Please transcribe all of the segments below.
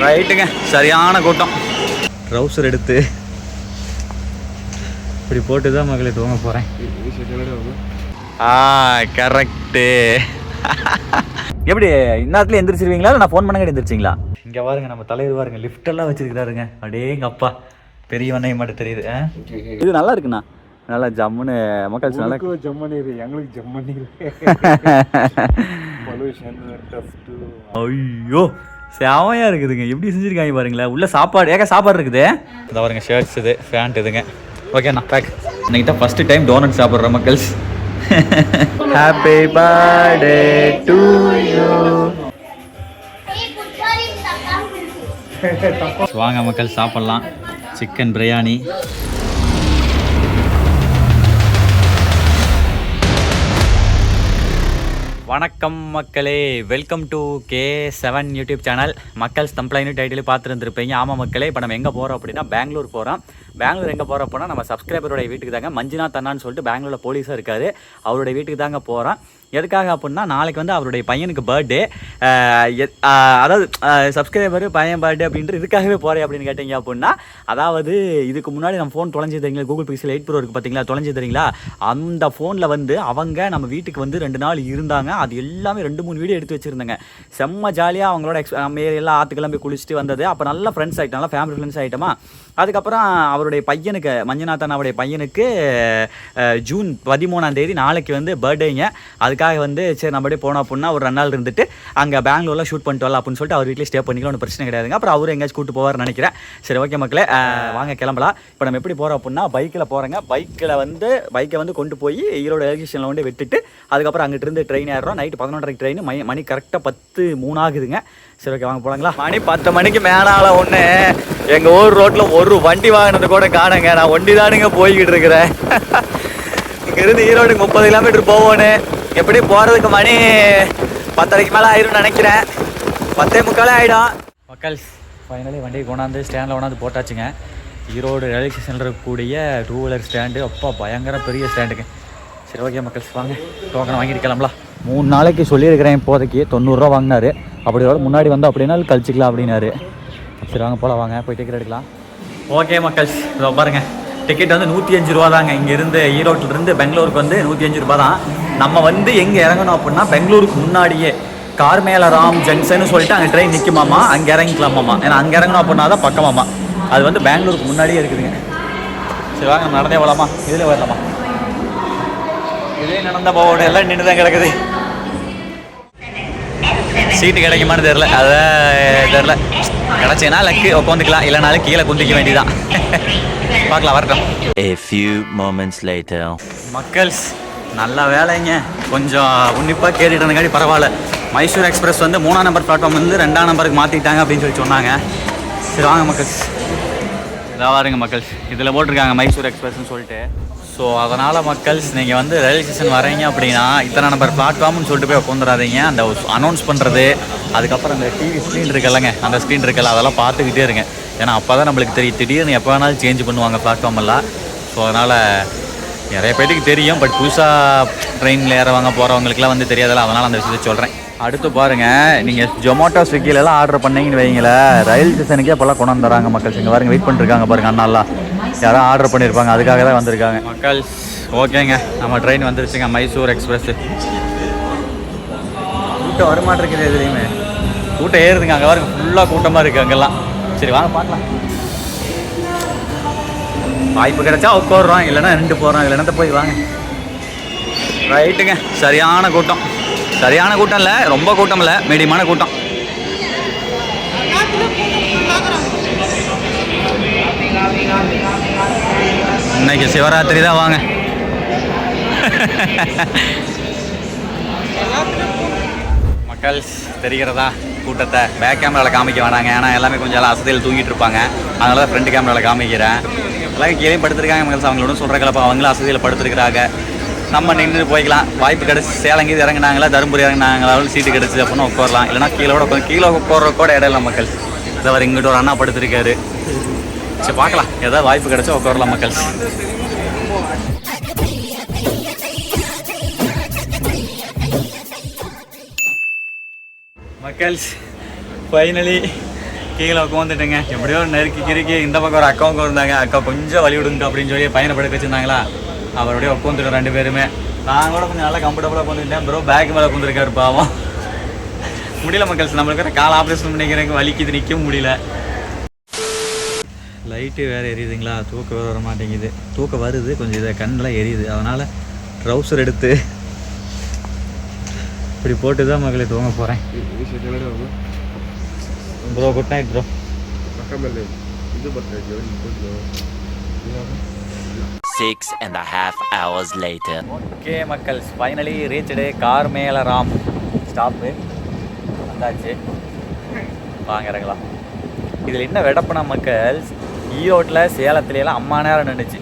ரைட்டுங்க, சரியான கூட்டம். ட்ரௌசர் எடுத்து இப்படி போட்டு தான் மகளே தூங்க போகிறேன். கரெக்டு. எப்படி இந்நேரத்தில் எந்திரிச்சிருவீங்களா? நான் ஃபோன் பண்ண எந்திரிச்சிங்களா? இங்கே பாருங்க, நம்ம தலைவர் பாருங்க, லிஃப்டெல்லாம் வச்சிருக்கிறாருங்க. அப்படியே எங்கள் அப்பா பெரிய வண்ணை மட்டும் தெரியுது. இது நல்லா இருக்குண்ணா, நல்லா ஜம்முன்னு மக்கள் நல்லா ஜம்மனீர், எங்களுக்கு ஜம்மனீர். ஐயோ செமையா இருக்குதுங்க. எப்படி செஞ்சுருக்காங்க பாருங்களேன். உள்ள சாப்பாடு சாப்பாடு இருக்குது. இந்த பாருங்க, ஷர்ட்ஸ் இது, ஃபேண்ட் இதுங்க. ஓகேண்ணா பேக். இன்னைக்கு தான் ஃபர்ஸ்ட் டைம் டோனட் சாப்பிட்ற மக்கள்ஸ். Happy birthday to you. வாங்க மக்கள் சாப்பிட்லாம். சிக்கன் பிரியாணி. வணக்கம் மக்களே, welcome to K7 YouTube channel. மக்கள் தம்ப்ளைனு டைட்டில் பார்த்துருந்துருப்பீங்க. ஆமாம் மக்களே, இப்போ நம்ம எங்கே போகிறோம் அப்படின்னா பெங்களூர் போகிறோம். பெங்களூர் எங்கே போகிறோம் அப்படின்னா நம்ம சப்ஸ்கிரைபருடைய வீட்டுக்கு தாங்க. மஞ்சுநாத் அண்ணான்னு சொல்லிட்டு பெங்களூரில் போலீஸாக இருக்கார். அவருடைய வீட்டுக்கு தாங்க போகிறோம். எதுக்காக அப்படின்னா நாளைக்கு வந்து அவருடைய பையனுக்கு பர்த்டே. அதாவது சப்ஸ்கிரைபர் பையன் பர்த்டே அப்படின்ட்டு இதுக்காகவே போகிறேன் அப்படின்னு கேட்டிங்க அப்படின்னா, அதாவது இதுக்கு முன்னாடி நம்ம ஃபோன் தொலைஞ்சி தெரியுங்களா, கூகுள் பிக்சல் 8 Pro இருக்குது பார்த்தீங்களா, தொலைஞ்சி தெரியுங்களா, அந்த ஃபோனில் வந்து அவங்க நம்ம வீட்டுக்கு வந்து 2 நாள் இருந்தாங்க. அது எல்லாமே 2-3 வீடியோ எடுத்து வச்சுருந்தாங்க. செம்ம ஜாலியாக அவங்களோட எல்லா ஆற்றுக்கெல்லாம் போய் குளிச்சுட்டு வந்தது. அப்போ நல்லா ஃப்ரெண்ட்ஸ் ஆகிட்டோம், நல்லா ஃபேமிலி ஃப்ரெண்ட்ஸ் ஆகிட்டோமா. அதுக்கப்புறம் அவருடைய பையனுக்கு, மஞ்சுநாதன் அவருடைய பையனுக்கு ஜூன் 13ஆம் தேதி நாளைக்கு வந்து பர்த்டேங்க. அதுக்காக வந்து சரி நம்ம அப்படியே போனோம் அப்படின்னா ஒரு 2 நாள் இருந்துட்டு அங்கே பெங்களூரில் ஷூட் பண்ணிட்டு வரலாம் அப்படின்னு சொல்லிட்டு அவர் வீட்டில் ஸ்டே பண்ணிக்கலாம். ஒன்றும் பிரச்சனை கிடையாதுங்க. அப்புறம் அவரும் எங்கேயாச்சும் கூட்டு போவார்னு நினைக்கிறேன். சரி ஓகே மக்களே, வாங்க கிளம்பலாம். இப்போ நம்ம எப்படி போகிறோம் அப்படின்னா பைக்கில் போகிறோங்க. பைக்கை வந்து கொண்டு போய் ஈரோடு ரயில்வே ஸ்டேஷனில் கொண்டு விட்டுட்டு அதுக்கப்புறம் அங்கிட்டு இருந்து ட்ரெயின் ஏறுறோம். Night 11:30 train. மணி கரெக்டாக 10:03 ஆகுதுங்க. சரி ஓகே வாங்க போகலாங்களா. மணி 10 மணிக்கு மேலால ஒன்று எங்கள் ஊர் ரோட்டில் ஒரு வண்டி வாங்கினது கூட காணுங்க. நான் ஒண்டி தானுங்க போய்கிட்டு இருக்கிறேன். இங்கேருந்து ஈரோடுக்கு 30 கிலோமீட்டர் போவோன்னு. எப்படி போகிறதுக்கு மணி 10:30 மேலே ஆயிடும்னு நினைக்கிறேன். 10:45 ஆகிடும். மக்கள் ஃபைனலி வண்டியை கொண்டாந்து ஸ்டாண்டில் கொண்டாந்து போட்டாச்சுங்க. ஈரோடு ரயில்வே ஸ்டேஷனில் இருக்கக்கூடிய 2 வீலர் ஸ்டாண்டு. அப்பா பயங்கர பெரிய ஸ்டாண்டுங்க. சரி ஓகே மக்கள் வாங்க, டோக்கனை வாங்கிட்டு கிளம்பலாம். 3 நாளைக்கு சொல்லியிருக்கிறேன். இப்போதைக்கு 90 ரூபா வாங்கினார். அப்படி முன்னாடி வந்து அப்படின்னா கழிச்சிக்கலாம் அப்படின்னாரு. சரி வாங்க போகலாம், வாங்க போய் டிக்கெட் எடுக்கலாம். ஓகே மக்கள் இதோ பாருங்கள், டிக்கெட் வந்து 105 ரூபா தாங்க. இங்கேருந்து ஈரோட்டிலேருந்து பெங்களூருக்கு வந்து 105 ரூபா தான். நம்ம வந்து எங்கே இறங்கணும் அப்படின்னா பெங்களூருக்கு முன்னாடியே கார்மேலராம் ஜங்ஷன் சொல்லிட்டு அங்கே ட்ரெயின் நிற்குமாமா, அங்கே இறங்கிக்கலாமாம்மா. ஏன்னா அங்கே இறங்கணும் அப்படின்னா தான் பக்கமாம்மா. அது வந்து பெங்களூருக்கு முன்னாடியே இருக்குதுங்க. சரி வாங்க நடந்தே போகலாமா, இதில் வரலாமா? இதே நடந்த போவோட எல்லாம் நின்று தான் கிடக்குது. சீட்டு கிடைக்குமான்னு தெரில, அதான் தெரில. கிடச்சின்னா லக்கு உட்காந்துக்கலாம், இல்லைனாலும் கீழே குந்திக்க வேண்டியதான். பார்க்கலாம், வரட்டும். A few moments later. மக்கள்ஸ் நல்ல வேலைங்க, கொஞ்சம் உன்னிப்பாக கேட்டுட்டு இருந்தங்காடி பரவாயில்ல. மைசூர் எக்ஸ்பிரஸ் வந்து 3ஆம் நம்பர் பிளாட்ஃபார்ம் வந்து 2ஆம் நம்பருக்கு மாற்றிட்டாங்க அப்படின்னு சொல்லி சொன்னாங்க. சரி வாங்க மக்கள்ஸ், இதாக பாருங்க மக்கள்ஸ், இதில் போட்டிருக்காங்க மைசூர் எக்ஸ்பிரஸ்ன்னு சொல்லிட்டு. ஸோ அதனால் மக்கள்ஸ் நீங்கள் வந்து ரயில்வே ஸ்டேஷன் வரீங்க அப்படின்னா இத்தனை நம்பர் பிளாட்ஃபார்ம்னு சொல்லிட்டு போய் உட்காந்துடாதீங்க. அந்த அனௌன்ஸ் பண்ணுறது, அதுக்கப்புறம் அந்த டிவி ஸ்க்ரீன் இருக்குல்லங்க, அந்த ஸ்க்ரீன் இருக்குல்ல, அதெல்லாம் பார்த்துக்கிட்டே இருங்க. ஏன்னா அப்போ தான் நம்மளுக்கு தெரியும், திடீர்னு எப்போ வேணாலும் சேஞ்ச் பண்ணுவாங்க பிளாட்ஃபார்ம் எல்லாம். ஸோ அதனால் நிறைய பேருக்கு தெரியும், பட் புதுசாக ட்ரெயினில் ஏறவங்க போகிறவங்களுக்குலாம் வந்து தெரியாதಲ್ಲ, அதனால் அந்த விஷயத்தை சொல்கிறேன். அடுத்து பாருங்கள், நீங்கள் ஜொமேட்டோ ஸ்விக்கிலெல்லாம் ஆர்டர் பண்ணிங்கன்னு வைங்களேன், ரயில் ஸ்டேஷனுக்கே இப்போல்லாம் கொண்டு வந்துடுறாங்க மக்கள். இங்கே பாருங்கள், வெயிட் பண்ணிருக்காங்க பாருங்கள் அண்ணாலாம், யாரும் ஆர்டர் பண்ணியிருப்பாங்க, அதுக்காக தான் வந்திருக்காங்க மக்கள். ஓகேங்க, நம்ம ட்ரெயின் வந்துருச்சுங்க, மைசூர் எக்ஸ்பிரஸ். கூட்டம் வரமாட்டிருக்குது, எதுலேயுமே கூட்டம் ஏறுதுங்க. அங்கே பாருங்க ஃபுல்லாக கூட்டமாக இருக்குது அங்கெல்லாம். சரி வாங்க பார்க்கலாம். வாய்ப்பு கிடைச்சா உட்காடுறோம், இல்லைன்னா நின்று போகிறோம், இல்லைன்னா போய் வாங்க. ரைட்டுங்க, சரியான கூட்டம். சரியான கூட்டம் இல்லை, ரொம்ப கூட்டம் இல்லை, மீடியமான கூட்டம். இன்னைக்கு சிவராத்திரி தான், வாங்க. மக்கள்ஸ் தெரிகிறதா கூட்டத்தை? பேக் கேமராவில் காமிக்க வேணாங்க, ஏன்னா எல்லாமே கொஞ்சம் எல்லாம் அசதியில் தூங்கிட்டு இருப்பாங்க. அதனால தான் ஃப்ரண்ட் கேமராவில் காமிக்கிறேன். எல்லாம் கீழே படுத்துருக்காங்க மக்கள்ஸ், அவங்களோட சொல்கிறக்கலப்பா அவங்களும் அசதியில் படுத்துருக்குறாங்க. நம்ம நின்று போய்க்கலாம். வாய்ப்பு கிடச்சி சேலங்கீது இறங்கினாங்களா, தருமபுரி இறங்கினாங்களாலும் சீட்டு கிடச்சி அப்படின்னா உட்காரலாம், இல்லைனா கீழே உட்கார கூட இடம் இல்லை மக்கள். இதை வர இங்கிட்ட ஒரு அண்ணா படுத்துருக்காரு. சரி பார்க்கலாம், ஏதாவது வாய்ப்பு கிடச்சா உட்காரலாம் மக்கள். மக்கள்ஸ் ஃபைனலி கீழே உட்காந்துட்டுங்க எப்படியோ நெருக்கி கிறுக்கி இந்த பக்கம் ஒரு அக்காவுக்கு இருந்தாங்க, அக்கா கொஞ்சம் வழி விடுங்க அப்படின்னு சொல்லி பையனை படுக்க வச்சுருந்தாங்களா, அவருடைய உட்காந்துட்டு 2 பேருமே. நான் கூட கொஞ்சம் நல்லா கம்ஃபர்டபுளாக உட்காந்துட்டேன். ப்ரோ பேக் மேலே உட்காந்துருக்காரு பாவம். முடியல மக்கள்ஸ், நம்மளுக்கு கால் ஆப்ரேஷன் பண்ணிக்கிறதுக்கு வலிக்குது, நிற்க முடியல. லைட்டு வேறு எரியுதுங்களா, தூக்கம் வேறு வர மாட்டேங்குது. தூக்கம் வருது கொஞ்சம், இதை கண்ணெலாம் எரியுது. அதனால் ட்ரௌசர் எடுத்து இப்படி போட்டு தான் மகளே தூங்க போகிறேன். Bro good night bro. 6.5 hours later. Okay மக்கள், ஃபைனலி ரீச்டு கார்மேலராம் ஸ்டாப்பு வந்தாச்சு. வாங்க இறங்கலாம். இதில் என்ன வெடப்புனா மக்கள், ஈரோட்டில் சேலத்துலையெல்லாம் அம்மா நேரம் நின்றுச்சு,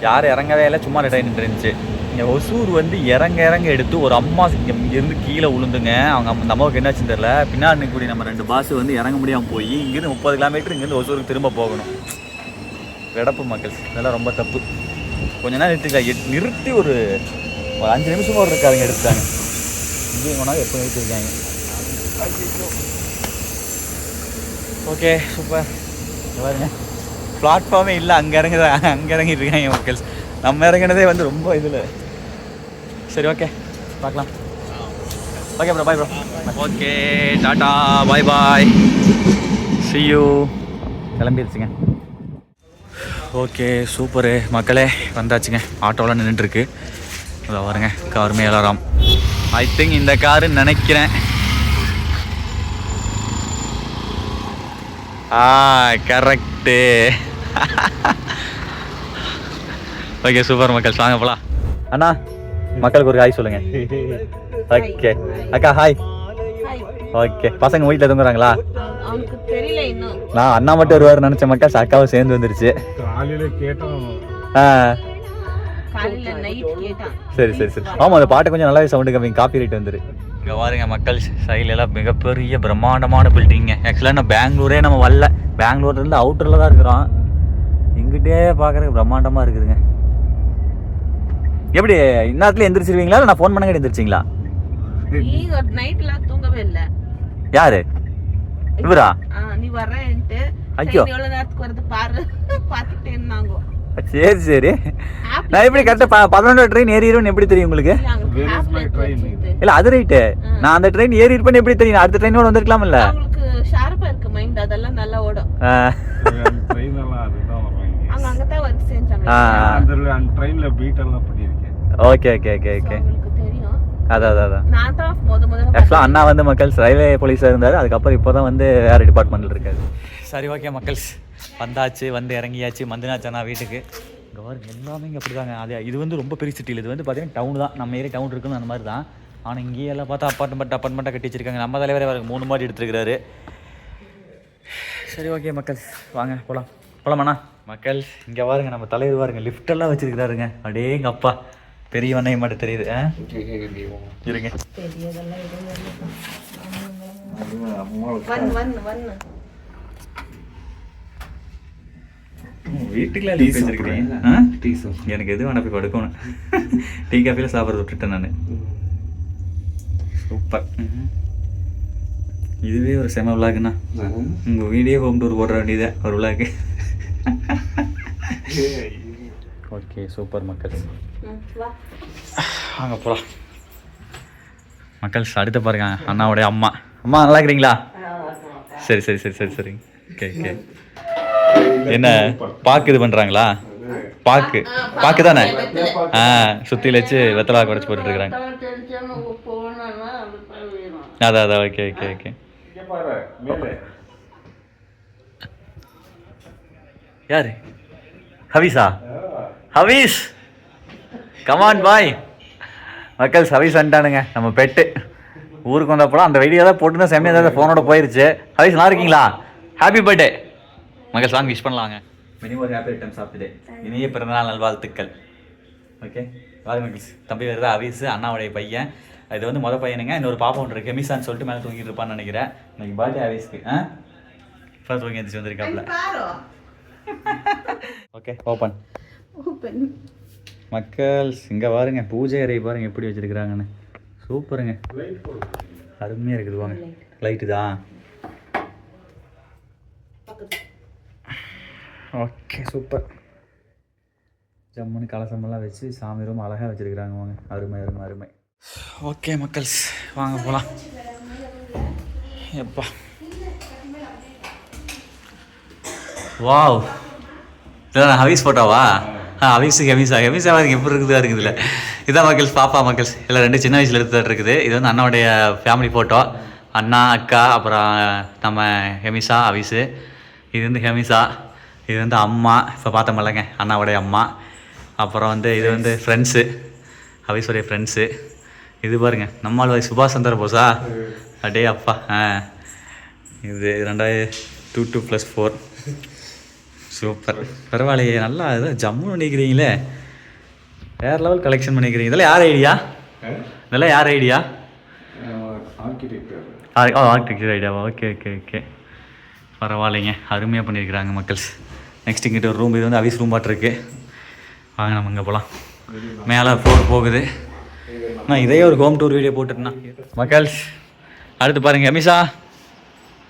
யாரும் இறங்கவே இல்லை, சும்மா ட்ரெயின் நின்றுச்சு. இங்கே ஒசூர் வந்து இறங்க எடுத்து ஒரு அம்மா இங்கேருந்து கீழே விழுந்துங்க. அவங்க அந்த அம்மாவுக்கு என்னாச்சுன்னு தெரியல, பின்னாடி கூடி நம்ம 2 பாஸ் வந்து இறங்க முடியாமல் போய் இங்கேருந்து 30 கிலோமீட்டர் இங்கேருந்து ஒசூருக்கு திரும்ப போகணும். வெடப்பு மக்கள், இதெல்லாம் ரொம்ப தப்பு. கொஞ்ச நேரம் நிறுத்தி ஒரு 5 நிமிஷமாக இருக்காதுங்க எடுத்துட்டாங்க. இங்கேயும் கொண்டாந்து எப்போ நிறுத்திருக்காங்க. Okay super. பாருங்க பிளாட்ஃபார்மே இல்லை, அங்கே இறங்கிட்டு இருக்காங்க மக்கள்ஸ். நம்ம இறங்கினதே வந்து ரொம்ப இதில். சரி ஓகே பார்க்கலாம். Okay bro, bye bro. Okay tata bye bye, see you. கிளம்பிடுச்சுங்க. ஓகே சூப்பரு மக்களே, வந்தாச்சுங்க. ஆட்டோலாம் நின்றுட்டுருக்கு. அதை பாருங்க, கார்மேலராம். ஐ திங்க் இந்த காருன்னு நினைக்கிறேன். கரெக்டு. ஓகே சூப்பர் மக்கள், வாங்க போலாம். அண்ணா மக்களுக்கு ஒரு ஹாய் சொல்லுங்க. ஓகே அக்கா ஹாய். ஓகே பசங்க வீட்டில் தூங்குறாங்களா? நான் அண்ணா மட்டும் வருவார் நினைச்ச மக்கள், அக்காவும் சேர்ந்து வந்துருச்சு. சரி சரி சரி. ஆமாம், அந்த பாட்டு கொஞ்சம் நல்லாவே சவுண்டு கம்மி, காப்பி ரைட் வந்துரு. இங்கே பாருங்க மக்கள், சைட்லலாம் மிகப்பெரிய பிரம்மாண்டமான பில்டிங்க. ஆக்சுவலாக நான் பெங்களூரே நம்ம வரல, பெங்களூர்லேருந்து அவுட்டரில் தான் இருக்கிறோம். இங்கிட்டே பார்க்குறதுக்கு பிரம்மாண்டமாக இருக்குதுங்க. எப்படி இந்நேரத்துல எந்திரிச்சிருவீங்களா, இல்லை நான் ஃபோன் பண்ண எந்திரிச்சிங்களா? தூங்கவே இல்லை. யாரு இவரா? நீ வரேன்ட்டு ஐயோ எவ்வளவு நேரத்துக்கு வருது பாரு, பார்த்துட்டே இருந்தாங்க. சரி சரி. நான் எப்படி கரெக்டாக 11 ட்ரெயின் ஏறிடுவேன்னு எப்படி தெரியும் உங்களுக்கு? இல்லை அது ரைட்டு, நான் அந்த ட்ரெயின் ஏறி இருப்பேன்னு எப்படி தெரியும்? அடுத்த ட்ரெயினோட வந்திருக்கலாம். இல்லை உங்களுக்கு ஷார்ப்பா இருக்கு மைண்ட், அதெல்லாம் நல்லா ஓடும். அங்கதான் ஒர்க் செஞ்சாங்க. Okay okay okay okay. அதான் நான் தான் முதல்ல ஆக்சுவலாக அண்ணா வந்து மக்கள்ஸ் ரயில்வே போலீஸாக இருந்தார், அதுக்கப்புறம் இப்போ தான் வந்து வேறு டிபார்ட்மெண்ட்டில் இருக்காரு. சரி ஓகே மக்கள்ஸ், வந்தாச்சு, வந்து இறங்கியாச்சு, மந்தினாச்சு அண்ணா வீட்டுக்கு. இங்கே பாருங்க எல்லாமே இங்கே அப்படி தாங்க. அது இது வந்து ரொம்ப பெரிய சிட்டியில், இது வந்து பார்த்தீங்கன்னா டவுன் தான், நம்ம ஏரியா டவுன் இருக்குன்னு அந்த மாதிரி தான். ஆனால் இங்கேயெல்லாம் பார்த்தா அப்பார்ட்மெண்ட்டாக கட்டி வச்சிருக்காங்க. நம்ம தலைவரே வர 3 மாடி எடுத்துருக்கிறாரு. சரி ஓகே மக்கள்ஸ், வாங்க போகலாமாண்ணா மக்கள். இங்கே பாருங்க நம்ம தலைவர் பாருங்க, லிஃப்டெல்லாம் வச்சிருக்கிறாருங்க. அப்படியே எங்கள் அப்பா பெரிய வண்ணை மட்டும் தெரியுது. இருங்க வீட்டுக்குள்ள எனக்கு எது வேணா போய் படுக்கணும். டீ காஃபியில் சாப்பிட்றது விட்டுட்டேன் நான். சூப்பர். இதுவே ஒரு செம விளாகுண்ணா. உங்கள் வீடியோ ஹோம் டூர் போடுற வேண்டியதே ஒரு விளாகு. ஓகே சூப்பர் மக்கள், வாங்க போகலாம். மக்கள் அடுத்து பாருங்க, அண்ணாவுடைய அம்மா. அம்மா நல்லா இருக்கிறீங்களா? சரி சரி சரி சரி சரிங்க. Okay okay. என்ன பாக்கு இது பண்ணுறாங்களா? பாக்கு தானே? சுற்றியில் வச்சு வெத்தலா குறைச்சி போட்டுருக்குறாங்க. அதான் ஓகே ஓகே ஓகே. யாரு? ஹவிஸா? ஹவிஸ் கமான் பாய். மக்கள் ஹவிஸ் வந்துட்டானுங்க, நம்ம பெட்டு. ஊருக்கு வந்தப்போ அந்த வீடியோ தான் போட்டு தான் செம்மையாக தான் ஃபோனோட போயிருச்சு. ஹவிஸ் நல்லா இருக்கீங்களா? ஹாப்பி பர்த்டே மக்கள், சாங் விஷ் பண்ணலாங்க. மினிமம் ஒரு ஹாப்பி ரிட்டர்ன்ஸ் ஆஃப் தி டே. இனிய பிறந்தநாள் நல்வாழ்த்துக்கள். ஓகே வாங்க மக்கள்ஸ். தம்பி வருது ஹவிஸ், அண்ணாவுடைய பையன். இது வந்து மொதல் பையனுங்க. இன்னொரு பாப்பா ஒன்று இருக்கு, கெமிசான்னு சொல்லிட்டு மேலே தூங்கிட்டு இருப்பான்னு நினைக்கிறேன். இன்னைக்கு பர்த்டே ஹவிஸ்க்கு. இப்போ தூங்கி எழுந்திரிச்சு வந்திருக்காப்புல. ஓகே ஓப்பன் மக்கள். இங்கே பாருங்க பூஜை அறை பாருங்க எப்படி வச்சிருக்கிறாங்கன்னு. சூப்பருங்க, அருமையாக இருக்குது. வாங்க லைட்டு தான். பார்க்குறது. Okay super. ஜம்முன்னு கலசமெல்லாம் வச்சு சாமி ரொம்ப அழகாக வச்சுருக்குறாங்க. வாங்க, அருமை அருமை அருமை. ஓகே மக்கள்ஸ், வாங்க போகலாம். எப்பா வாவ், இதான் ஹவீஸ் ஃபோட்டோவா? ஹவீஸுக்கு ஹெமிஸா எப்படி இருக்குதுல. இதான் மக்கள்ஸ், பாப்பா மக்கள்ஸ் எல்லாம் 2 சின்ன வயசில் எடுத்துகிட்டு இருக்குது. இது வந்து அண்ணாவுடைய ஃபேமிலி ஃபோட்டோ. அண்ணா, அக்கா, அப்புறம் நம்ம ஹெமிஸா, ஹவீஸு. இது வந்து ஹெமிஸா, இது வந்து அம்மா, இப்போ பார்த்தோம்லங்க அண்ணாவுடைய அம்மா. அப்புறம் வந்து இது வந்து ஃப்ரெண்ட்ஸு, ஹவீஸுடைய ஃப்ரெண்ட்ஸு. இது பாருங்க நம்மால் சுபாஷ் சந்திர போஸா, அடே அப்பா. இது 2 + 4 சூப்பர். பரவாயில்லையே, நல்லா இதான் ஜம்முன்னு பண்ணிக்கிறீங்களே, வேறு லெவல் கலெக்ஷன் பண்ணிக்கிறீங்க. இதெல்லாம் யார் ஐடியா? இதெல்லாம் யார் ஐடியா? ஆர்கிடெக்சர் ஐடியாவா? ஓகே ஓகே ஓகே, பரவாயில்லைங்க, அருமையாக பண்ணியிருக்கிறாங்க மக்கள்ஸ். நெக்ஸ்ட் இங்கிட்ட ஒரு ரூம், இது வந்து ஹவீஸ் ரூம் பாட்டிருக்கு. வாங்க நம்ம இங்கே போகலாம். மேலே போகுது. நான் இதே ஒரு ஹோம் டூர் வீடியோ போட்டுருந்தேன் மக்கள்ஸ். அடுத்து பாருங்க ஹெமிஸா,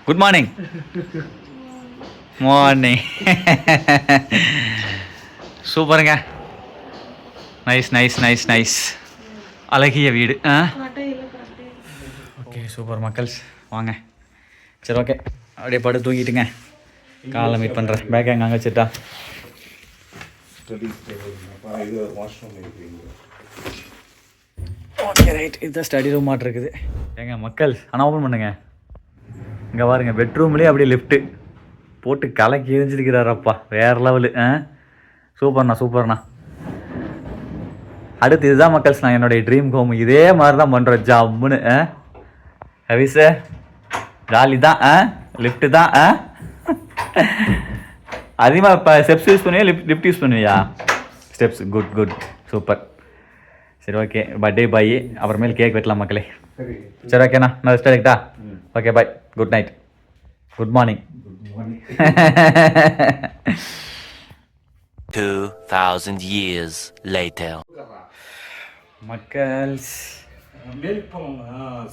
குட் மார்னிங். மார்னிங். சூப்பருங்க, நைஸ் நைஸ் நைஸ் நைஸ், அழகிய வீடு. ஓகே சூப்பர் மக்கள்ஸ், வாங்க. சரி ஓகே, அப்படியே படுத்து தூங்கிட்டுங்க, காலைல மீட் பண்ணுறேன். பேக் எங்கே அங்கே வச்சுட்டா? ஓகே ரைட், இதுதான் ஸ்டடி ரூம் மாட்டு இருக்குது. ஏங்க மக்கள், ஆனால் ஓப்பன் பண்ணுங்க. இங்கே பாருங்க, பெட்ரூம்லேயே அப்படியே லிஃப்ட்டு போட்டு கலக்கி எரிஞ்சிருக்கிறாரப்பா, வேறு லெவலு. சூப்பர்ண்ணா சூப்பர்ண்ணா. அடுத்து இதுதான் மக்கள்ஸ், நான் என்னுடைய ட்ரீம் ஹோம் இதே மாதிரி தான் பண்ணுறேன், ஜம்முன்னு. ஹவீஸு ஜாலி தான், லிஃப்ட்டு தான். அதிகமாக இப்போ ஸ்டெப்ஸ் யூஸ் பண்ணுவியா, லிஃப்ட் யூஸ் பண்ணுவியா? Steps, good good, super. சரி ஓகே, பர்த்டே பாய், அப்புறமேல் கேக் வெட்டலாம் மக்களே. சரி ஓகேண்ணா, நான் ரெஸ்ட் எடுக்கிட்டா? Okay bye, good night, good morning. 2000 years later. மக்கள்ஸ்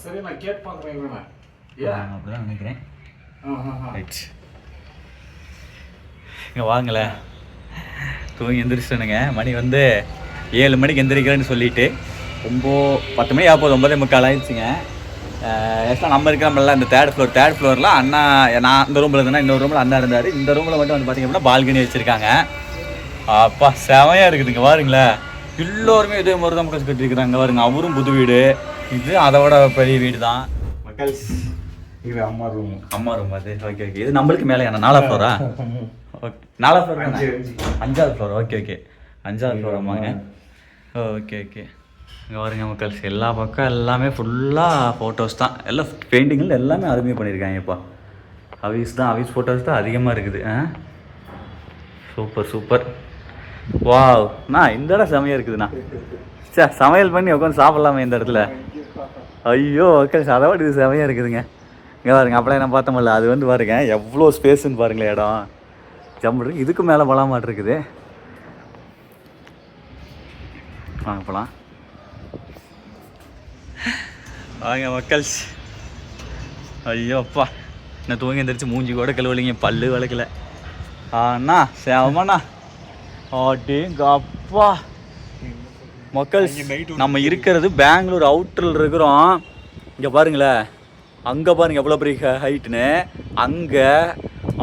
சரி, நான் கேட் பார்க்குறேன். அப்படிதான் நினைக்கிறேன். ரைட், இங்கே வாங்கல, தூங்கி எந்திரிச்சிட்டனுங்க. மணி வந்து 7 மணிக்கு எந்திரிக்கிறேன்னு சொல்லிட்டு 10 மணி ஆகுது, 9:45 ஆயிடுச்சுங்க. ஆக்சுவலாக நம்ம இருக்கிறோம்ல இந்த தேர்ட் ஃப்ளோரில் அண்ணா, நான் இந்த ரூமில் இருந்தேன்னா இன்னொரு ரூமில் அண்ணா இருந்தார். இந்த ரூமில் மட்டும் வந்து பார்த்திங்க அப்படின்னா பால்கனி வச்சுருக்காங்க. அப்பா செமையாக இருக்குதுங்க பாருங்களேன். எல்லோருமே இதே மாதிரி தான் மக்கள் கட்டிருக்கிறாங்க பாருங்க. அவரும் புது வீடு, இது அதோட பெரிய வீடு தான் மக்கள்ஸ். இது அம்மா ரூம். அம்மா ரூம் அது. ஓகே ஓகே, இது நம்மளுக்கு மேலே என்ன 4வது ஃப்ளோரா? ஓகே 4வது ஃப்ளோர், 5வது ஃப்ளோர். ஓகே ஓகே, 5வது ஃப்ளோர் அம்மாங்க. ஓகே ஓகே, இங்கே பாருங்க மக்கள்ஸ், எல்லா பக்கம் எல்லாமே ஃபுல்லாக ஃபோட்டோஸ் தான், எல்லாம் பெயிண்டிங்கில் எல்லாமே அருமையாக பண்ணியிருக்காங்க. இப்போ ஹவீஸ் ஃபோட்டோஸ் தான் அதிகமாக இருக்குது. Super super, wow. இந்த இடம் செமையாக இருக்குதுண்ணா. சார் சமையல் பண்ணி உட்காந்து சாப்பிட்லாமே இந்த இடத்துல. ஐயோ மக்கள்ஸ், அதை விட இது செமையாக இருக்குதுங்க. இங்கே பாருங்க, அப்போலாம் என்ன பார்த்தோம்ல, அது வந்து பாருங்க எவ்வளோ ஸ்பேஸுன்னு பாருங்களேன், இடம் ஜம்பு. இதுக்கு மேலே பலாமாட்டு இருக்குது. வாங்க போகலாம். வாங்க மக்கள்ஸ். ஐயோ அப்பா, நான் தூங்கி எந்திரிச்சு மூஞ்சி கூட கழுவலிங்க, பல்லு வளர்க்கல. அண்ணா சேவமாண்ணா, அப்படிங்க அப்பா. மக்கள்ஸ், நம்ம இருக்கிறது பெங்களூர் அவுட்டரில் இருக்கிறோம். இங்கே பாருங்களேன், அங்கே பாருங்கள் எவ்வளோ பெரிய ஹைட்டுன்னு. அங்கே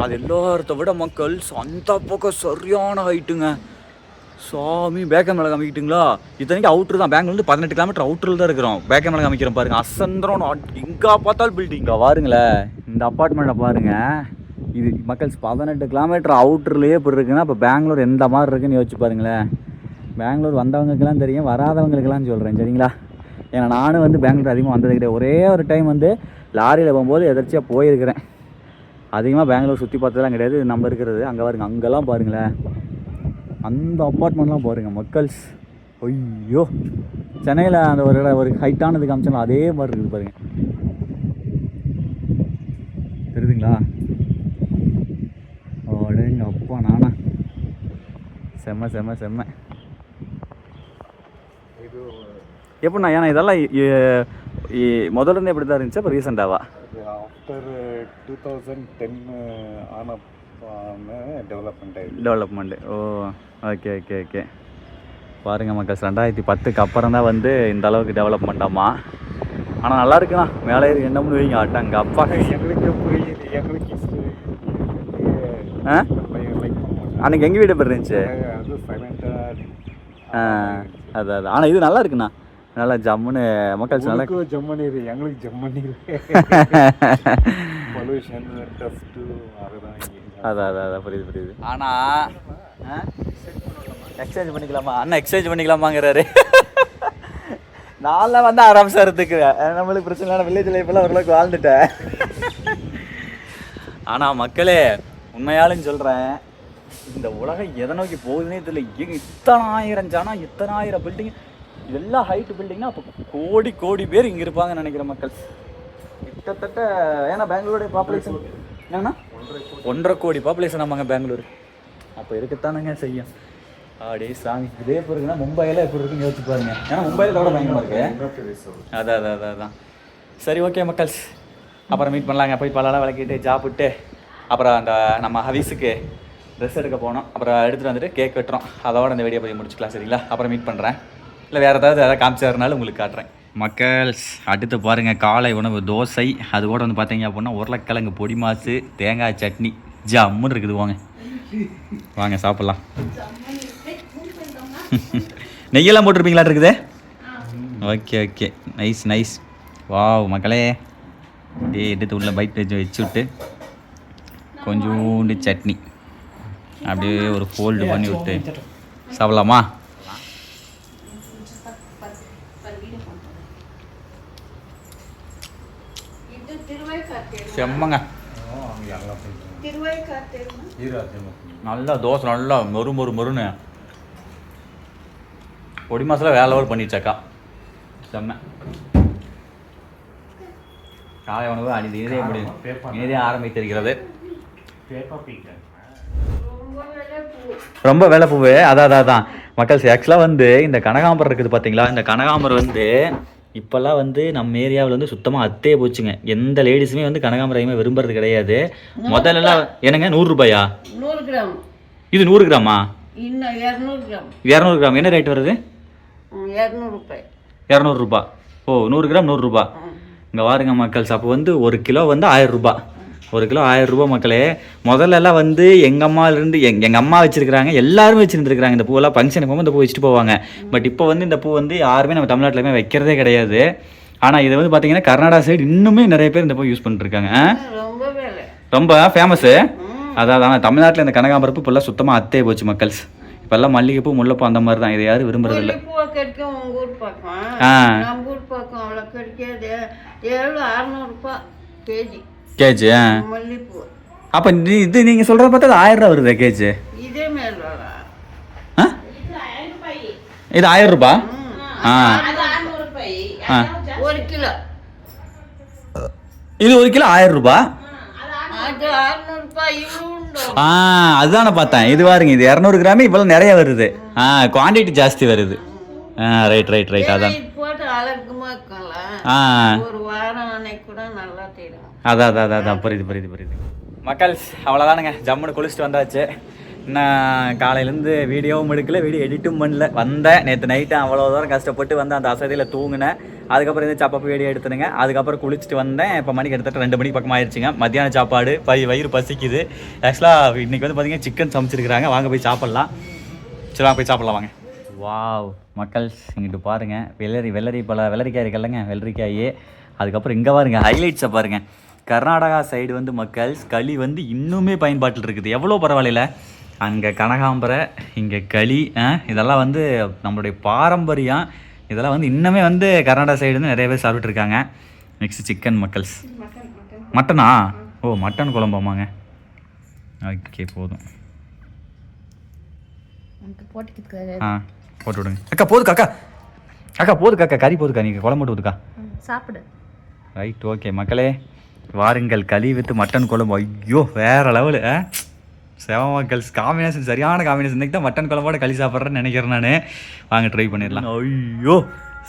அது எல்லாத்த விட மக்கள்ஸ் அந்த பக்கம் சரியான ஹைட்டுங்க. சாமி, பேக்கர் மேலே காமிக்கிட்டுங்களா? இத்தனைக்கு அவுட்ரு தான், பெங்களூர்லேருந்து 18 கிலோமீட்டர் அவுட்டரில் தான் இருக்கிறோம். பேக்கர் மேலே காமிக்கிறோம் பாருங்கள், அசந்திரம். எங்கே பார்த்தாலும் பில்டிங். பாருங்களேன், இந்த அப்பார்ட்மெண்ட்டை பாருங்கள். இது மக்கள்ஸ் 18 கிலோமீட்டர் அவுட்டர்லேயே இப்படி இருக்குன்னா, இப்போ பெங்களூர் எந்த மாதிரி இருக்குன்னு யோசிச்சு பாருங்களேன். பெங்களூர் வந்தவங்களுக்கெல்லாம் தெரியும், வராதவங்களுக்கெல்லாம் சொல்கிறேன் சரிங்களா. ஏன்னா நானும் வந்து பெங்களூர் அதிகமாக வந்தது கிடையாது. ஒரே ஒரு டைம் வந்து லாரியில் போகும்போது எதர்ச்சியாக போயிருக்கிறேன். அதிகமாக பெங்களூர் சுற்றி பார்த்ததெல்லாம் கிடையாது. நம்ம இருக்கிறது அங்கே பாருங்க, அங்கெல்லாம் பாருங்களேன், அந்த அப்பார்ட்மெண்ட்லாம் பாருங்கள் மக்கள்ஸ். ஐயோ, சென்னையில் அந்த ஒரு ஹைட்டானது காமிச்சாலும் அதே மாதிரி இருக்குது பாருங்கள். தெரியுதுங்களா? ஓடேங்க அப்பா, நானா செம்ம செம்ம செம்ம. எப்படிண்ணா? ஏன்னா இதெல்லாம் முதல்ல இருந்தே எப்படி தான் இருந்துச்சு, இப்போ ரீசெண்டாவா? ஆஃப்டர் 2010 ஆன டெவலப்மெண்ட் ஆகிடுச்சு. டெவலப்மெண்ட்டு. ஓ ஓகே ஓகே ஓகே. பாருங்கள் மக்கள் 2010க்கு அப்புறம் தான் வந்து இந்த அளவுக்கு டெவலப்மெண்ட்டாமா. ஆனால் நல்லா இருக்குண்ணா. மேலே ஏறி என்ன பண்ணுவீங்க ஆட்டாங்க அப்பா. எங்களுக்கு புரியுது, எங்களுக்கு ஆ அன்றைக்கி எங்கள் வீடு எப்படி இருந்துச்சு? அது சைலண்டாக. அது ஆனால் இது நல்லா இருக்குண்ணா. நல்லா ஜம்முன்னு மக்கள் நல்லா ஜம்மனீர், எங்களுக்கு ஜம்மனீர். பொல்யூஷன் டஸ்ட்டு அதுதான். அதான் புரியுது. ஆனால் எக்ஸ்சேஞ்ச் பண்ணிக்கலாமா அண்ணா? எக்ஸ்சேஞ்ச் பண்ணிக்கலாமாங்கிறாரு. நான்லாம் வந்து ஆரம்பிச்சாரத்துக்கு நம்மளுக்கு பிரச்சனை இல்லை. வில்லேஜ் லைஃப்லாம் ஓரளவுக்கு வாழ்ந்துட்டேன். ஆனால் மக்களே உண்மையாலும் சொல்கிறேன், இந்த உலகம் எதை நோக்கி போகுதுன்னே தெரியல. இத்தனாயிரம் ஜனம், இத்தனாயிரம் பில்டிங், இதெல்லாம் ஹைட்டு பில்டிங்னா அப்போ கோடி பேர் இங்கே இருப்பாங்கன்னு நினைக்கிற மக்கள். கிட்டத்தட்ட ஏன்னா பெங்களூருடைய பாப்புலேஷன் என்னன்னா 1.5 கோடி பாப்புலேஷன் ஆமாங்க பெங்களூர். அப்போ இருக்கத்தானுங்க செய்யும். அப்படியே சாமி இதே பொருக்குன்னா மும்பையில் எப்படி இருக்குன்னு யோசிச்சு பாருங்க. ஏன்னா மும்பையில் கூட பயங்கரமாக இருக்கு. அதான். சரி ஓகே மக்கள்ஸ், அப்புறம் மீட் பண்ணலாங்க. போய் பலாலாம் விளக்கிட்டு சாப்பிட்டு அப்புறம் அந்த நம்ம ஹவீஸுக்கு ட்ரெஸ் எடுக்க போனோம். அப்புறம் எடுத்துகிட்டு வந்துட்டு கேக் வெட்டுறோம். அதோட இந்த வீடியோ போய் முடிச்சுக்கலாம் சரிங்களா? அப்புறம் மீட் பண்ணுறேன். இல்லை வேறு ஏதாவது காமிச்சாருனாலும் உங்களுக்கு காட்டுறேன். மக்கள்ஸ் அடுத்து பாருங்கள், காலை உணவு தோசை, அது கூட வந்து பார்த்தீங்க அப்படின்னா உருளைக்கிழங்கு பொடி மாசு, தேங்காய் சட்னி, ஜம்முன்னு இருக்குது. வாங்க சாப்பிட்லாம். நெய்யெல்லாம் போட்டிருப்பீங்களா இருக்குது? Okay nice. வாவ் மக்களே, எடுத்து உள்ள பைட் வச்சு விட்டு கொஞ்சோண்டு சட்னி அப்படியே ஒரு ஃபோல்டு பண்ணி விட்டு சாப்பிட்லாமா? செம்மங்க. நல்லா தோசை, நல்லா மொறுன்னு பொடி மாசில் வேலை லெவல் பண்ணிடுச்சாக்கா. செம்ம காலை உணவு அடி இனிதே ஆரம்பித்திருக்கிறது. ரொம்ப வேலை பூவு. அதான் மக்கள். ஆக்சுவலாக வந்து இந்த கனகாம்பரம் இருக்குது பார்த்தீங்களா? இந்த கனகாம்பரம் வந்து இப்போல்லாம் வந்து நம்ம ஏரியாவில் வந்து சுத்தமாக அத்தே போச்சுங்க. எந்த லேடிஸுமே வந்து கனகாம்பரம் விரும்புறது கிடையாது. முதல்லலாம் என்னங்க 100 ரூபாயா? 100 கிராம். இது 100 கிராமா? இன்னும் 200 கிராம். 200 கிராம் என்ன ரேட் வருது? 200 ரூபாய். 200 ரூபா. ஓ 100 கிராம் 100 ரூபா. இங்கே பாருங்க மக்கள்ஸ். அப்போ வந்து 1 கிலோ வந்து 1000 ரூபா. 1 கிலோ 1000 ரூபா மக்களே. முதல்லலாம் வந்து எங்கள் அம்மாவிலேருந்து எங்கள் அம்மா வச்சுருக்கிறாங்க, எல்லாருமே வச்சுருந்துருக்குறாங்க. இந்த பூவெல்லாம் ஃபங்க்ஷனுக்கு போகும்போது இந்த பூ வச்சுட்டு போவாங்க. பட் இப்போ வந்து இந்த பூ வந்து யாருமே நம்ம தமிழ்நாட்டிலுமே வைக்கிறதே கிடையாது. ஆனால் இது வந்து பார்த்தீங்கன்னா கர்நாடகா சைடு இன்னுமே நிறைய பேர் இந்த பூ யூஸ் பண்ணிட்டுருக்காங்க. ரொம்ப ஃபேமஸ்ஸு. அதான் தமிழ்நாட்டில் இந்த கனகாம்பரப்பு இப்போல்லாம் சுத்தமாக அத்தே போச்சு மக்கள்ஸ். இப்போல்லாம் மல்லிகைப்பூ, முல்லைப்பூ அந்த மாதிரி தான். இதை யாரும் விரும்புறது இல்லை. கேஜி. அப்போ இது நீங்கள் சொல்கிறத பார்த்தா அது 1000 ரூபா வருது கேஜி. இது 1000 ரூபா. இது 1 கிலோ 1000 ரூபா. அதுதான் நான் பார்த்தேன். இது பாருங்க, இது 200 கிராம் இவ்வளோ நிறைய வருது. குவான்டிட்டி ஜாஸ்தி வருது. ரைட். அதான் அதான் புரியுது. மக்கள்ஸ் அவ்வளோதானுங்க. ஜம்முன்னு குளிச்சுட்டு வந்தாச்சு. இன்னும் காலையிலேருந்து வீடியோவும் எடுக்கல, வீடியோ எடிட்டும் பண்ணல. வந்தேன் நேற்று நைட்டு அவ்வளோ தூரம் கஷ்டப்பட்டு வந்து அந்த அசதியில் தூங்கினேன். அதுக்கப்புறம் இந்த சப்பப்போ வீடியோ எடுத்துனுங்க. அதுக்கப்புறம் குளிச்சுட்டு வந்தேன். இப்போ மணிக்கு கிட்டத்தட்ட 2 மணிக்கு பக்கம் ஆயிடுச்சுங்க. மத்தியான சாப்பாடு வயிறு பசிக்குது. ஆக்சுவலாக இன்றைக்கி வந்து பார்த்திங்கன்னா சிக்கன் சமைச்சிருக்கிறாங்க. வாங்க போய் சாப்பிட்லாம். சரி வாங்க போய் சாப்பிட்லாம் வாங்க. வாவ் மக்கள்ஸ், இங்கிட்டு பாருங்கள். வெள்ளரிக்காய் இருக்குல்லங்க, வெள்ளரிக்காய். அதுக்கப்புறம் இங்கே பாருங்கள், ஹைலைட்ஸை பாருங்கள். கர்நாடகா சைடு வந்து மக்கள்ஸ் களி வந்து இன்னுமே பயன்பாட்டில் இருக்குது. எவ்வளோ பரவாயில்ல. அங்கே கனகாம்பரை, இங்கே களி, இதெல்லாம் வந்து நம்மளுடைய பாரம்பரியம். இதெல்லாம் வந்து இன்னுமே வந்து கர்நாடகா சைடு வந்து நிறைய பேர் சாப்பிட்டுருக்காங்க. Next chicken மக்கள்ஸ். மட்டனா? ஓ மட்டன் குழம்பாமாங்க. ஓகே போதும். போட்டு விடுங்க. அக்கா போதுக்கா கறி போதுக்கா. நீங்கள் குழம்பு போட்டு ஊதுக்கா. சாப்பிடு. ரைட் ஓகே மக்களே, வாருங்கள். களி வித்து மட்டன் குழம்பு. ஐயோ வேறு லெவலு. செவமக்கள்ஸ் காம்பினேஷன், சரியான காம்பினேஷன். இன்றைக்கி தான் மட்டன் குழம்போட களி சாப்பிட்றேன்னு நினைக்கிறேன் நான். வாங்க ட்ரை பண்ணிடலாம். ஐயோ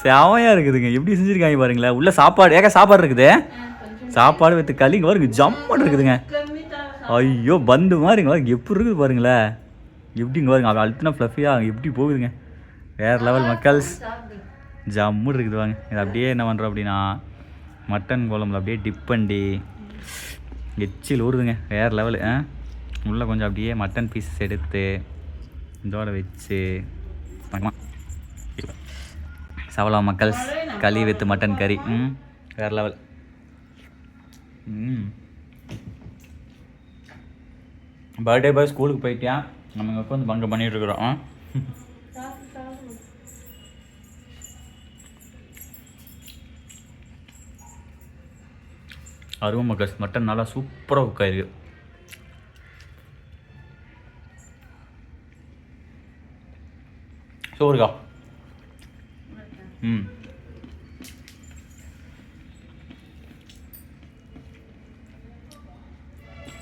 செவையாக இருக்குதுங்க. எப்படி செஞ்சுருக்காங்க பாருங்களேன். உள்ள சாப்பாடு சாப்பாடு இருக்குது. சாப்பாடு வித்து களி இங்கே பாருங்க, ஜம்முன்னு இருக்குதுங்க. ஐயோ பந்து மாதிரிங்க எப்படி இருக்குது பாருங்களேன், எப்படிங்க பாருங்க, அவள் அழுத்தினா ஃப்ளஃபியாக எப்படி போகுதுங்க, வேறு லெவல் மக்கள்ஸ். ஜம்மு இருக்குது வாங்க. இது அப்படியே என்ன பண்ணுறோம் அப்படின்னா மட்டன் குழம்புல அப்படியே டிப் பண்ணி எச்சில் ஊறுதுங்க, வேறு லெவலு. உள்ளே கொஞ்சம் அப்படியே மட்டன் பீஸஸ் எடுத்து இதோட வச்சு சவளா மக்கள்ஸ் களி வித்து மட்டன் கறி. வேறு லெவல். பர்த்டே பாய் ஸ்கூலுக்கு போயிட்டியா, நம்ம இங்கே உட்காந்து பங்கு பண்ணிகிட்ருக்குறோம். அருமை மக்கள்ஸ், மட்டன் நல்லா சூப்பராக குக் ஆயிருக்கு. சோறுக்கா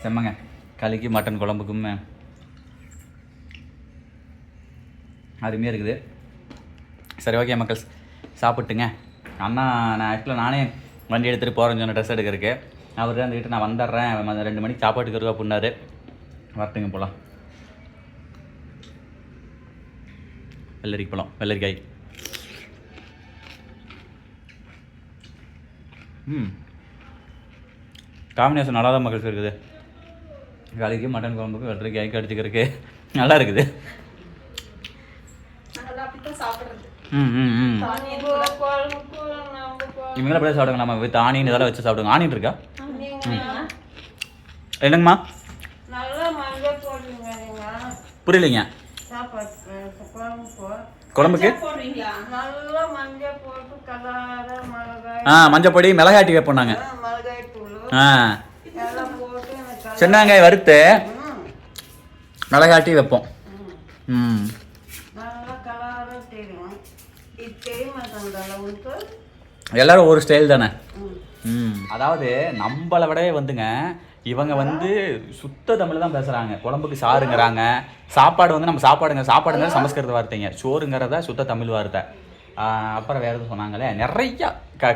செம்மங்க. களிக்கு மட்டன் குழம்புக்குமே அருமையாக இருக்குது. சரி ஓகே மக்கள்ஸ், சாப்பிட்டுங்க. அண்ணா நான் ஆக்சுவலாக நானே வண்டி எடுத்துகிட்டு போகிறேன்னு சொன்ன ட்ரெஸ் எடுக்கிறதுக்கு. அவர் அந்த வீட்டு நான் வந்துடுறேன் 2 மணிக்கு சாப்பாட்டுக்கு இருக்கா அப்படின்னாரு. வரட்டுங்க போகலாம். வெள்ளரிக்கு போகலாம், வெள்ளரிக்காய். காம்பினேஷன் நல்லா தான் மக்கள்ஸ் இருக்குது. களிக்கு மட்டன் குழம்புக்கு வெள்ளரிக்காய்க்கு அடிச்சுக்கிறதுக்கு நல்லா இருக்குது. இவங்களும் அப்படியே சாப்பிடுங்க. நம்ம வித் ஆனியன் இதெல்லாம் வச்சு சாப்பிடுங்க. ஆனியன் இருக்கா? என்னங்கம்மா புரியலைங்க. குழம்புக்கு மஞ்சள் பொடி மிளகாட்டி வைப்போம் நாங்கள். சின்னங்காய் வறுத்து மிளகாட்டி வைப்போம். எல்லாரும் ஒரு ஸ்டைல் தானே. அதாவது நம்மளை விடவே வந்துங்க இவங்க வந்து சுத்த தமிழ் தான் பேசுகிறாங்க. குழம்புக்கு சாருங்கிறாங்க. சாப்பாடு வந்து நம்ம சாப்பாடுங்கிற சமஸ்கிருத வார்த்தைங்க. சோறுங்கிறத சுத்த தமிழ் வார்த்தை. அப்புறம் வேறு எதுவும் சொன்னாங்களே, நிறையா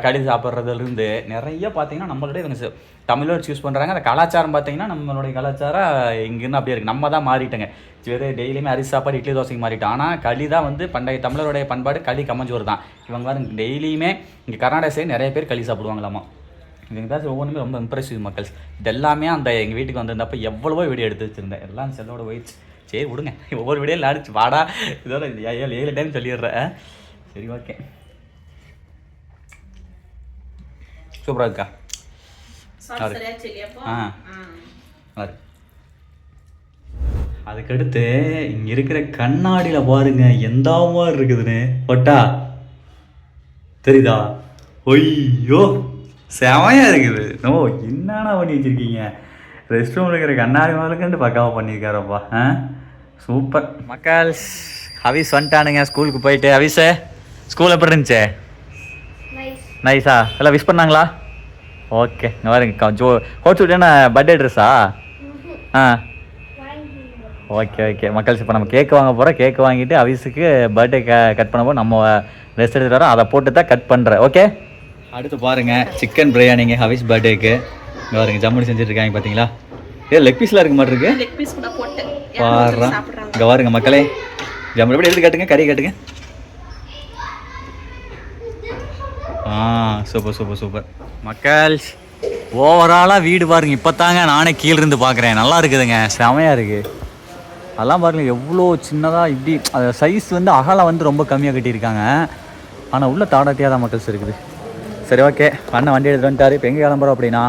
களி சாப்பிட்றதுலேருந்து நிறைய பார்த்தீங்கன்னா நம்மளுடைய இவங்க தமிழ் வேர்ட்ஸ் யூஸ் பண்ணுறாங்க. அந்த கலாச்சாரம் பார்த்தீங்கன்னா நம்மளுடைய கலாச்சாரம் இங்கேருந்து அப்படியே இருக்குது. நம்ம தான் மாறிட்டோங்க. வெறும் டெய்லியுமே அரிசி சாப்பாடு இட்லி தோசைக்கு மாறிட்டோம். ஆனால் களி தான் வந்து பண்டைய தமிழருடைய பண்பாடு. களி கம்மஞ்சோறு தான். இவங்க பாருங்க டெய்லியுமே இங்கே கர்நாடகா சைடு நிறைய பேர் களி சாப்பிடுவாங்களாமா. இவங்க தான் ஒவ்வொன்றுமே ரொம்ப இம்ப்ரெசிவ் மக்கள்ஸ். இதெல்லாமே அந்த எங்கள் வீட்டுக்கு வந்திருந்தப்போ எவ்வளவோ வீடியோ எடுத்து வச்சுருந்தேன். எல்லாம் செல்லோட போயிடுச்சு. சரி விடுங்க, ஒவ்வொரு வீடியோவில் அடிச்சு வாடா இதோட 7 டைம் சொல்லிடுறேன். சரி ஓகே, சூப்பராக இருக்கா? அதுக்கடுத்து இங்கே இருக்கிற கண்ணாடியில் பாருங்க எந்த மாதிரி இருக்குதுன்னு பட்டா தெரியுதா? ஒய்யோ செமையா இருக்குது. ஓ என்னன்னா பண்ணி வச்சுருக்கீங்க. ரெஸ்ட் ரூமில் இருக்கிற கண்ணாடி முதலுக்குன்ட்டு பக்காவாக பண்ணியிருக்காரப்பா. சூப்பர் மக்கள். ஹவிஸ் வந்துட்டானுங்க ஸ்கூலுக்கு போயிட்டு. ஹவிஸே ஸ்கூல் எப்படி இருந்துச்சு? நைஸா? எல்லாம் விஷ் பண்ணாங்களா? ஓகே. இங்கே பாருங்க கோட் சூட் என்ன பர்த்டே ட்ரெஸ்ஸா? ஓகே ஓகே மக்கள்ஸ், இப்போ நம்ம கேக்கு வாங்க போகிறோம். கேக்கு வாங்கிட்டு ஹவிஸுக்கு பர்த்டே கட் பண்ண போது நம்ம ரெஸ்ட் எடுத்துகிட்டு வரோம். அதை போட்டு தான் கட் பண்ணுறேன். ஓகே. அடுத்து பாருங்கள் சிக்கன் பிரியாணிங்க ஹவிஸ் பர்த்டேக்கு. இங்கே பாருங்க ஜம்முனி செஞ்சுட்ருக்காங்க பார்த்தீங்களா? லெக் பீஸ்லாம் இருக்க மாட்டிருக்கு. பாரு இங்கே பாருங்க மக்களே, ஜம்முனி எப்படி எடுத்து காட்டுங்க, கறி காட்டுங்க. சூப்பர் சூப்பர் சூப்பர் மக்கள். ஓவராலாக வீடு பாருங்க. இப்போ தாங்க நானே கீழிருந்து பார்க்குறேன். நல்லா இருக்குதுங்க, செமையாக இருக்குது. அதெல்லாம் பாருங்கள் எவ்வளோ சின்னதாக இப்படி சைஸ் வந்து அகலம் வந்து ரொம்ப கம்மியாக கட்டியிருக்காங்க. ஆனால் உள்ள தாடாட்டியாக தான் மக்கள்ஸ் இருக்குது. சரி ஓகே, அண்ணன் வண்டி எடுத்துகிட்டு வந்துட்டார். இப்போ எங்கே கிளம்புறோம் அப்படின்னா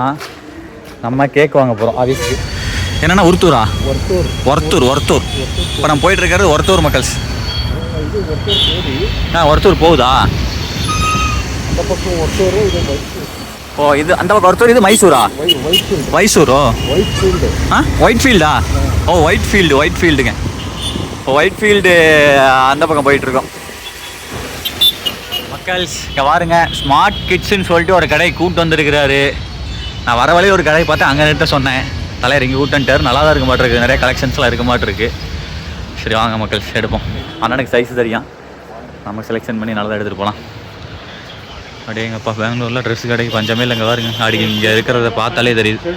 நம்ம கேக் வாங்க போகிறோம். ஆஃபீஸுக்கு என்னென்னா ஒருத்தூரா? ஒருத்தூர். இப்போ நம்ம போயிட்டுருக்கிறது ஒருத்தூர் மக்கள்ஸ். ஒருத்தூர் போகுதா? அந்த பக்கம் ஒருத்தூர், இது மைசூர். ஓ இது அந்த பக்கம் ஒருத்தூர், இது மைசூரா? மைசூரோ? ஒயிட் ஃபீல்டா? ஓ ஒயிட் ஃபீல்டுங்க. இப்போ ஒயிட் ஃபீல்டு அந்த பக்கம் போயிட்டுருக்கோம் மக்கள்ஸ். இங்கே பாருங்க ஸ்மார்ட் கிட்ஸுன்னு சொல்லிட்டு ஒரு கடை கூப்பிட்டு வந்துருக்கிறாரு. நான் வர வழியே ஒரு கடை பார்த்தேன், அங்கே நிறுத்த சொன்னேன். தலைவர் இங்கே கூப்பிட்டுட்டார். நல்லா தான் இருக்க மாட்டிருக்கு, நிறைய கலெக்ஷன்ஸ்லாம் இருக்க மாட்டிருக்கு. சரி வாங்க மக்கள்ஸ் எடுப்போம். அண்ணனுக்கு சைஸ் தெரியும், நம்ம செலெக்ஷன் பண்ணி நல்லா தான் எடுத்துகிட்டு போகலாம். அப்படியேங்கப்பா பெங்களூரில் ட்ரெஸ் கடைக்கு பஞ்சமே இல்லைங்க பாருங்க. அப்படி இங்கே இருக்கிறத பார்த்தாலே தெரியுது.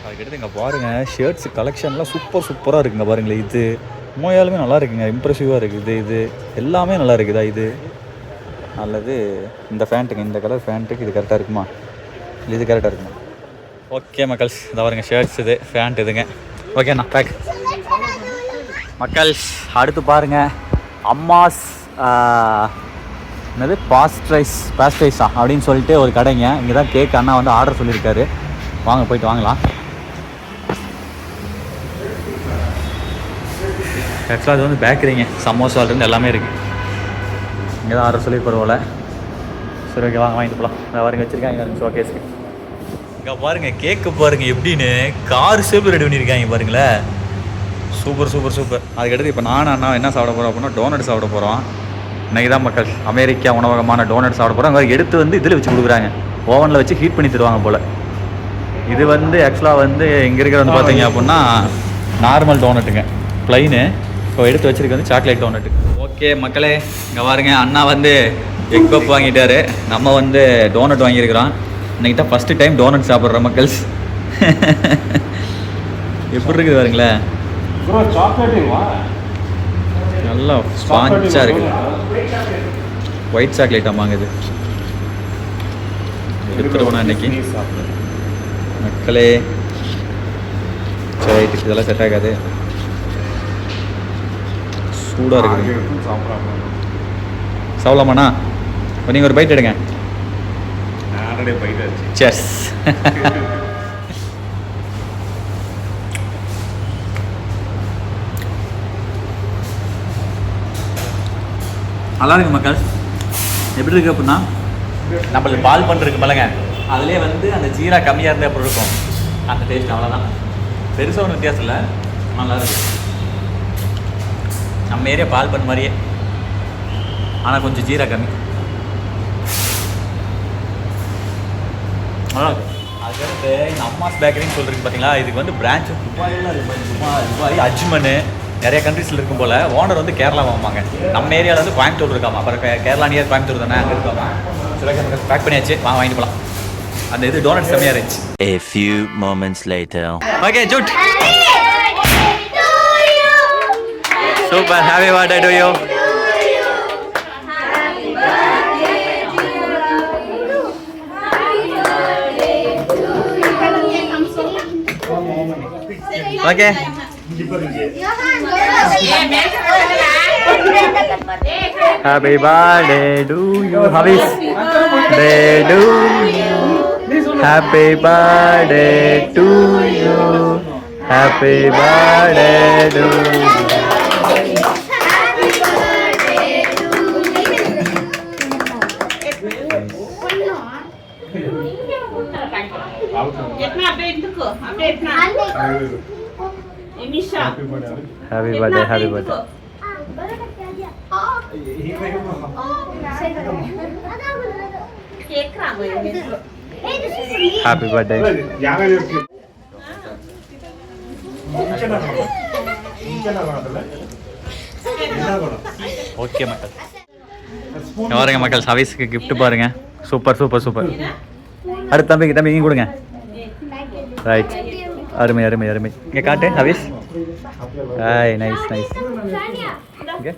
அதுக்கடுத்து இங்கே பாருங்கள் ஷர்ட்ஸ் கலெக்ஷன்லாம் சூப்பராக இருக்குங்க பாருங்களேன். இது உண்மையாலுமே நல்லா இருக்குங்க, இம்ப்ரெசிவாக இருக்குது. இது எல்லாமே நல்லா இருக்குதா? இது நல்லது. இந்த ஃபேண்ட்டுங்க, இந்த கலர் ஃபேண்ட்டுக்கு இது கரெக்டாக இருக்குமா? இல்லை இது கரெக்டாக இருக்குமா? ஓகே மக்கள்ஸ், இதை பாருங்க ஷர்ட்ஸ் இது, ஃபேண்ட் இதுங்க. ஓகேண்ணா பேக். மக்கள்ஸ் அடுத்து பாருங்கள் அம்மாஸ் என்னது பாஸ்ட்ரைஸா அப்படின்னு சொல்லிட்டு ஒரு கடைங்க. இங்கே தான் கேக் அண்ணா வந்து ஆர்டர் சொல்லியிருக்காரு. வாங்க போயிட்டு வாங்கலாம். ஆக்சுவலாக அது வந்து பேக்கரிங்க, சமோசாலேருந்து எல்லாமே இருக்குது. இங்கே தான் ஆர்டர் சொல்லி பரவாயில்ல. சரி ஓகே வாங்க வாங்கிட்டு போகலாம். நான் பாருங்க வச்சுருக்காங்க ஷோகேஸ்க்கு. இங்கே பாருங்கள் கேக்கு பாருங்கள் எப்படின்னு கார் ஷேப் ரெடி பண்ணியிருக்காங்க பாருங்களேன். சூப்பர். அதுக்கடுத்து இப்போ நானும் அண்ணா என்ன சாப்பிட போகிறோம் அப்படின்னா டோனட் சாப்பிட போகிறோம். இன்றைக்கி தான் மக்கள் அமெரிக்கா உணவகமான டோனட் சாப்பிட போகிறோம். அங்கே எடுத்து வந்து இதில் வச்சு கொடுக்குறாங்க, ஓவனில் வச்சு ஹீட் பண்ணி தருவாங்க போல். இது வந்து ஆக்சுவலாக வந்து இங்கே இருக்கிற வந்து பார்த்தீங்க அப்படின்னா நார்மல் டோனட்டுங்க, ப்ளைனு. இப்போ எடுத்து வச்சுருக்கு வந்து சாக்லேட் டோனட்டு. ஓகே மக்களே இங்கே பாருங்க அண்ணா வந்து எக் பப் வாங்கிட்டாரு, நம்ம வந்து டோனட் வாங்கியிருக்கிறோம். இன்றைக்கி தான் ஃபஸ்ட்டு டைம் டோனட் சாப்பிட்றோம் மக்கள்ஸ். எப்படி இருக்குது பாருங்களேன், நல்லா ஸ்பான்ச்சாக இருக்குது. ஒயிட் சாக்லேட் வாங்குது எடுத்துருவோண்ணா இன்னைக்கு மக்களே. சரி இதெல்லாம் செட் ஆகாது, சூடாக இருக்குது. சாப்பிடலாமாண்ணா? நீங்கள் ஒரு பைட் எடுங்க. செஸ். நல்லா இருக்கு மக்கள். எப்படி இருக்குது அப்படின்னா நம்மளுக்கு பால் பண்ணுறதுக்கு பழங்க அதிலே வந்து அந்த ஜீரா கம்மியாக இருந்தால் எப்படி இருக்கும் அந்த டேஸ்ட், அவ்வளோதான். பெருசாக ஒன்றும் வித்தியாசம் இல்லை, நல்லா இருக்குது. நம்ம ஏரியா பால் பண்ண மாதிரியே, ஆனால் கொஞ்சம் ஜீரா கம்மி. நல்லா இருக்கும். அதுக்கடுத்து இந்த அம்மாஸ் பேக்கரின்னு சொல்கிறீங்க பார்த்தீங்களா, இதுக்கு வந்து பிரான்ச்சு துபாயில் துபாய் அஜ்மனு நிறைய கண்ட்ரீஸில் இருக்கும் போல். ஓனர் வந்து கேரளா வாங்குவாங்க. நம்ம ஏரியாவில் வந்து கோயம்புத்தூர் இருக்காமா, அப்புறம் கேரளா நியர் கோயம்புத்தூர் தானே, அங்கே இருக்காமா. சரி பேக் பண்ணியாச்சு, வாங்கிட்டு போகலாம். அந்த இது டோனட் செம்மையாக இருந்துச்சு. A few moments later. Okay ஜூட் super. Happy birthday to you. Okay happy birthday to you. How is birthday to you? Happy birthday to you. Happy birthday to you. Happy birthday, happy birthday. Happy birthday. Okay மக்கள் பாருங்க மக்கள், சர்வீஸ்க்கு gift பாருங்க. Super. அடுத்து தம்பி இங்கே கொடுங்க. Right, அருமை. இங்கே காட்டு Havish. Hi, nice. Okay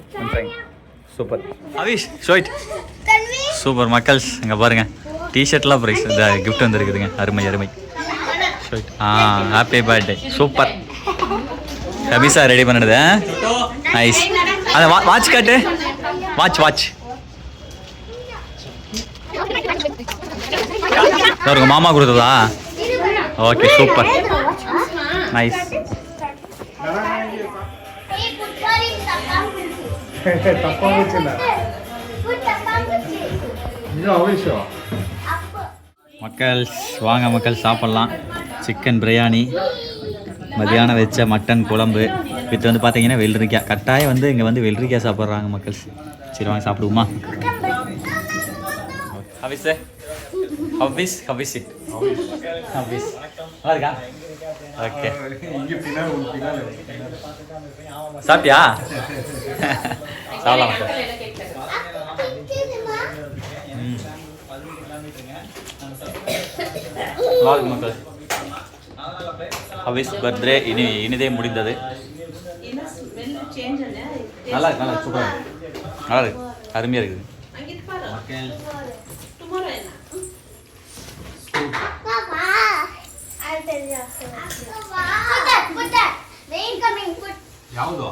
super Havish show it. Super மக்கள்ஸ் இங்கே பாருங்க டிஷர்ட்லாம் ப்ரைஸ் இந்த கிஃப்ட் வந்துருக்குதுங்க. அருமை ஷோயிட். Happy birthday. சூப்பர் ஹவிஸா ரெடி பண்ணுறது. நைஸ். அந்த வாட்ச் காட்டு. வாட்ச் உங்கள் மாமா கொடுத்ததா? Okay super nice. மக்கள் வாங்க மக்கள் சாப்பிட்லாம். சிக்கன் பிரியாணி, மதியானம் வச்ச மட்டன் குழம்பு, இது வந்து பார்த்தீங்கன்னா வெள்ளரிக்காய். கட்டாயம் வந்து இங்கே வந்து வெள்ளரிக்காய் சாப்பிட்றாங்க மக்கள். சரி வாங்க சாப்பிடுவோமா? ஹவிஸ் நல்லா இருக்கா? ஓகே சாப்பிட்டியா? சாப்பிடலாம் மக்கள். வாழ்க மக்கள். ஹவிஸ் பர்த்டே இனிதே முடிந்தது. நல்லா இருக்கு, நல்லா சூப்பராக இருக்கு, நல்லா இருக்கு, அருமையாக இருக்குது. ಯಾವುದು